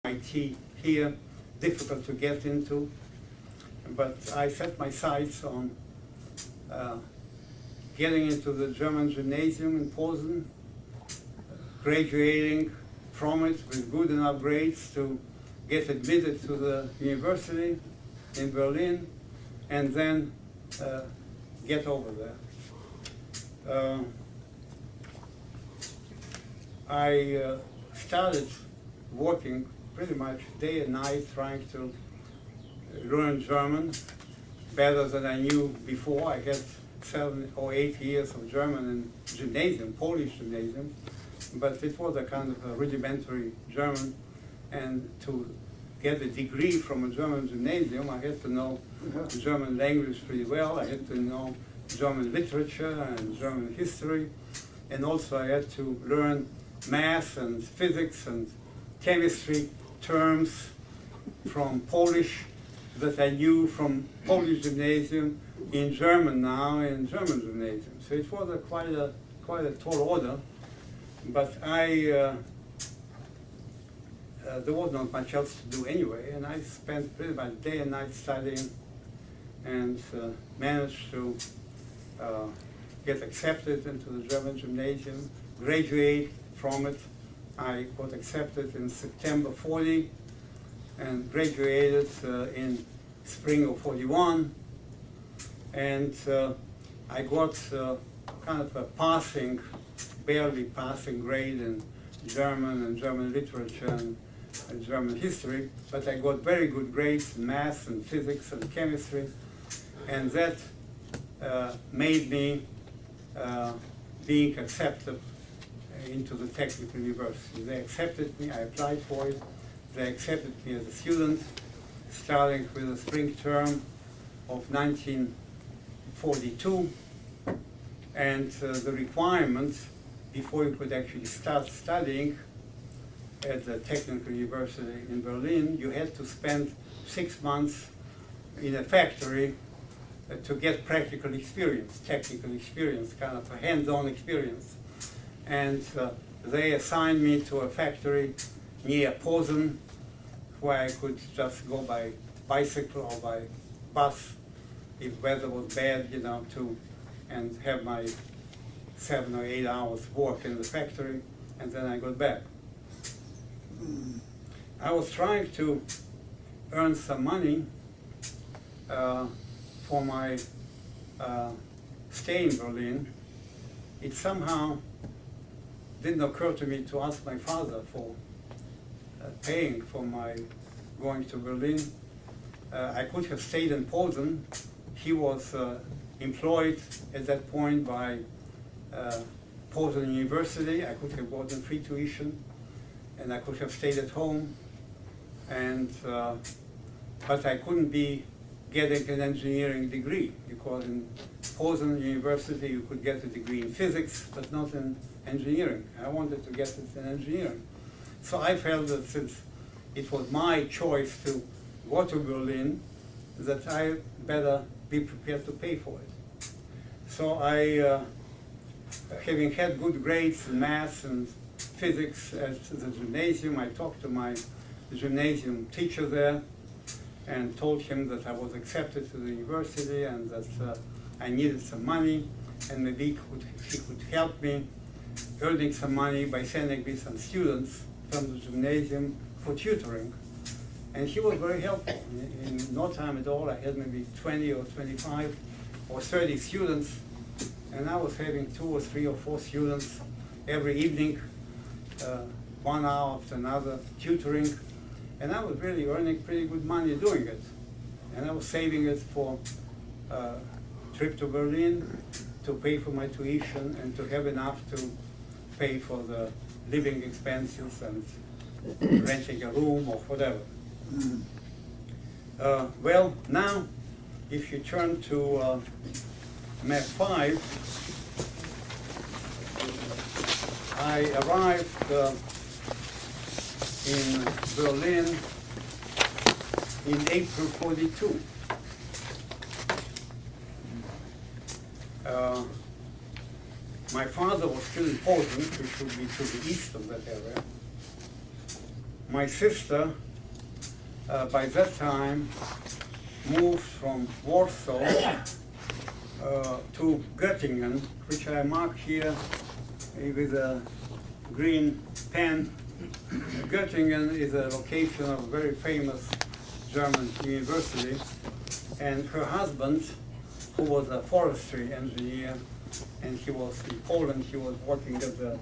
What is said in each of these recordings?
IT here, difficult to get into, but I set my sights on getting into the German gymnasium in Posen, graduating from it with good enough grades to get admitted to the university in Berlin, and then get over there. I started working pretty much day and night trying to learn German better than I knew before. I had 7 or 8 years of German in gymnasium, Polish gymnasium, but it was a kind of a rudimentary German, and to get a degree from a German gymnasium, I had to know the German language pretty well. I had to know German literature and German history, and also I had to learn math and physics and chemistry terms from Polish that I knew from Polish gymnasium in German now in German gymnasium. So it was quite a tall order, but there was not much else to do anyway, and I spent pretty much day and night studying, and managed to get accepted into the German gymnasium, graduate from it. I got accepted in September 40 and graduated in spring of 41, and I got kind of a passing, barely passing grade in German and German literature and German history, but I got very good grades in math and physics and chemistry, and that made me being accepted into the technical university. They accepted me, I applied for it, they accepted me as a student, starting with the spring term of 1942, and the requirement before you could actually start studying at the technical university in Berlin, you had to spend 6 months in a factory to get practical experience, technical experience, kind of a hands-on experience. And they assigned me to a factory near Posen, where I could just go by bicycle or by bus if weather was bad, you know, and have my 7 or 8 hours work in the factory, and then I got back. I was trying to earn some money for my stay in Berlin. It somehow didn't occur to me to ask my father for paying for my going to Berlin. I could have stayed in Posen. He was employed at that point by Posen University. I could have gotten free tuition, and I could have stayed at home. And but I couldn't be getting an engineering degree, because in Posen University you could get a degree in physics, but not in engineering. I wanted to get it in engineering. So I felt that since it was my choice to go to Berlin, that I better be prepared to pay for it. So I, having had good grades in math and physics at the gymnasium, I talked to my gymnasium teacher there and told him that I was accepted to the university and that I needed some money, and maybe he could help me earning some money by sending me some students from the gymnasium for tutoring. And he was very helpful. In no time at all, I had maybe 20 or 25 or 30 students, and I was having 2 or 3 or 4 students every evening, 1 hour after another, tutoring, and I was really earning pretty good money doing it. And I was saving it for a trip to Berlin, to pay for my tuition, and to have enough to pay for the living expenses and renting a room or whatever. Well, now, if you turn to map 5, I arrived in Berlin in April 42. My father was still in Posen, which would be to the east of that area. My sister, by that time, moved from Warsaw to Göttingen, which I mark here with a green pen. Göttingen is a location of a very famous German university, and her husband, who was a forestry engineer, and he was in Poland, he was working at the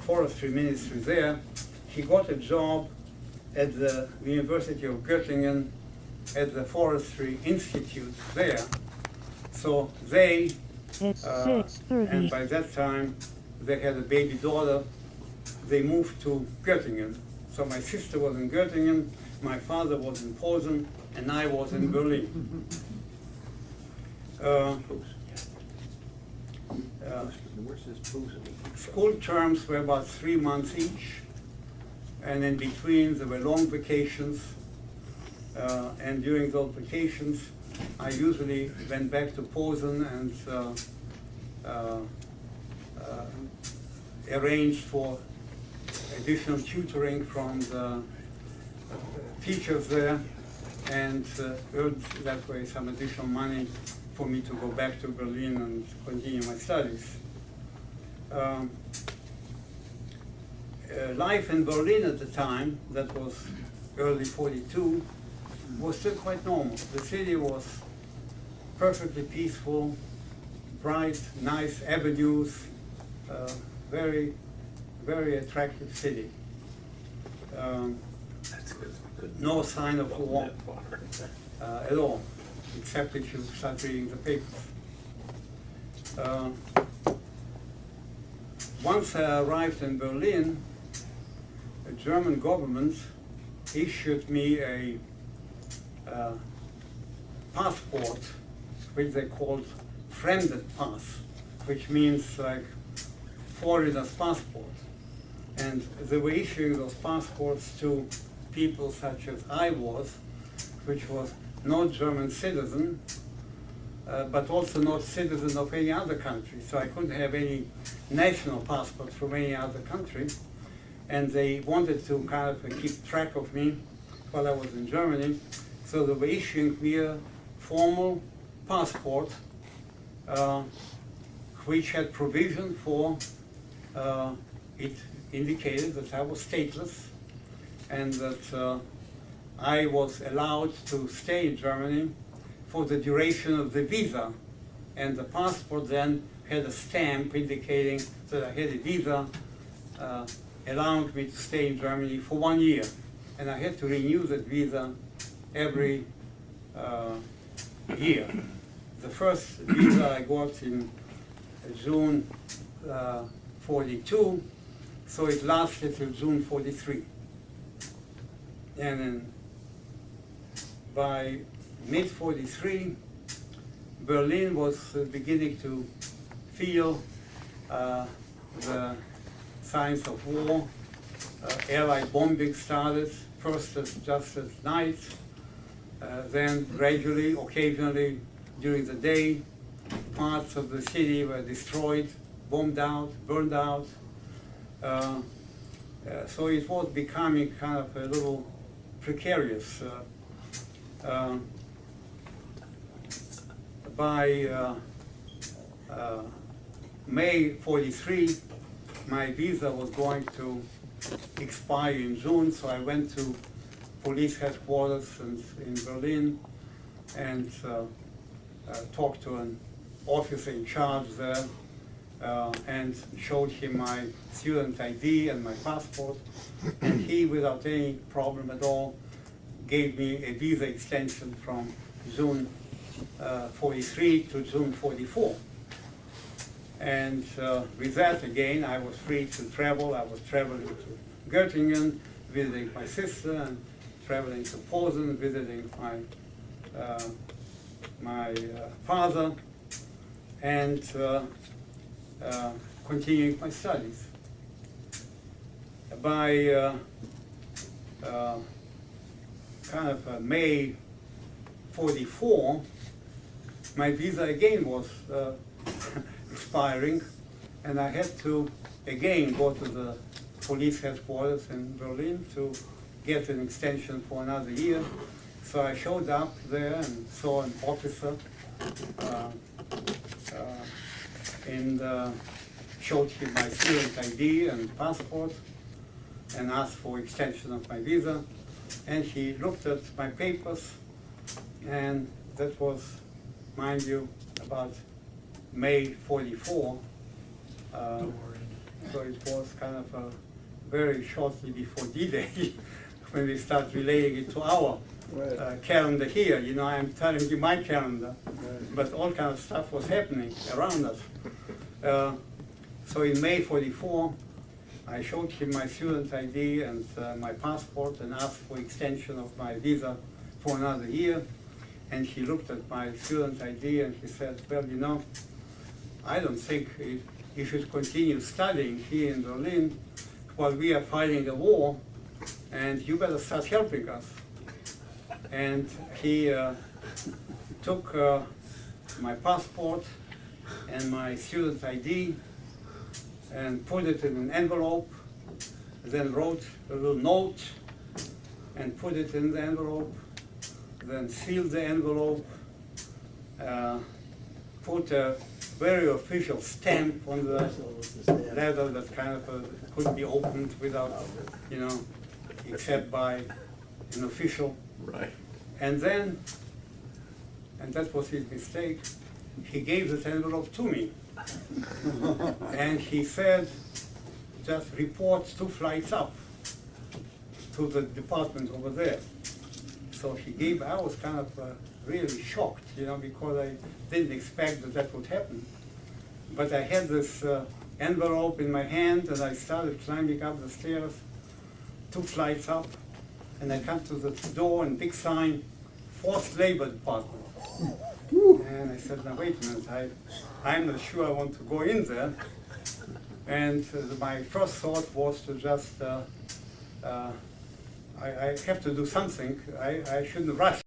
forestry ministry there, he got a job at the University of Göttingen at the Forestry Institute there. So they, and by that time they had a baby daughter, they moved to Göttingen. So my sister was in Göttingen, my father was in Posen, and I was in Berlin. School terms were about 3 months each, and in between there were long vacations, and during those vacations I usually went back to Posen and arranged for additional tutoring from the teachers there, and earned that way some additional money for me to go back to Berlin and continue my studies. Life in Berlin at the time, that was early '42, was still quite normal. The city was perfectly peaceful, bright, nice avenues, very, very attractive city. No sign of war at all, except if you start reading the papers. Once I arrived in Berlin, the German government issued me a passport, which they called Fremdet Pass, which means like foreigner's passport. And they were issuing those passports to people such as I was, which was not German citizen, but also not citizen of any other country. So I couldn't have any national passport from any other country. And they wanted to kind of keep track of me while I was in Germany. So they were issuing me a formal passport, which had provision for, it indicated that I was stateless and that I was allowed to stay in Germany for the duration of the visa. And the passport then had a stamp indicating that I had a visa allowing me to stay in Germany for 1 year. And I had to renew that visa every year. The first visa I got in June '42, so it lasted till June '43. And then by mid '43, Berlin was beginning to feel the signs of war. Airline bombing started, first just at night, then gradually, occasionally during the day. Parts of the city were destroyed, bombed out, burned out. So it was becoming kind of a little precarious. By May '43, my visa was going to expire in June, so I went to police headquarters in Berlin and talked to an officer in charge there and showed him my student ID and my passport, and he, without any problem at all, gave me a visa extension from June '43 to June '44. And with that, again, I was free to travel. I was traveling to Göttingen, visiting my sister, and traveling to Posen, visiting my father, and continuing my studies. By kind of May '44, my visa again was expiring, and I had to again go to the police headquarters in Berlin to get an extension for another year. So I showed up there and saw an officer and showed him my student ID and passport and asked for extension of my visa. And he looked at my papers, and that was, mind you, about May 44. So it was kind of very shortly before D-Day when we start relating it to our calendar here. You know, I'm telling you my calendar, but all kind of stuff was happening around us. So in May 44, I showed him my student ID and my passport and asked for extension of my visa for another year. And he looked at my student ID and he said, well, you know, I don't think you should continue studying here in Berlin while we are fighting a war, and you better start helping us. And he took my passport and my student ID and put it in an envelope, then wrote a little note and put it in the envelope, then sealed the envelope, put a very official stamp on the letter that kind of couldn't be opened without, you know, except by an official. Right. And then, and that was his mistake, he gave this envelope to me. And he said, just report 2 flights up to the department over there. So he gave, I was kind of really shocked, you know, because I didn't expect that that would happen. But I had this envelope in my hand and I started climbing up the stairs, 2 flights up, and I come to the door and big sign, Forced Labor Department. And I said, now wait a minute, I'm not sure I want to go in there. And my first thought was to just, I have to do something. I shouldn't rush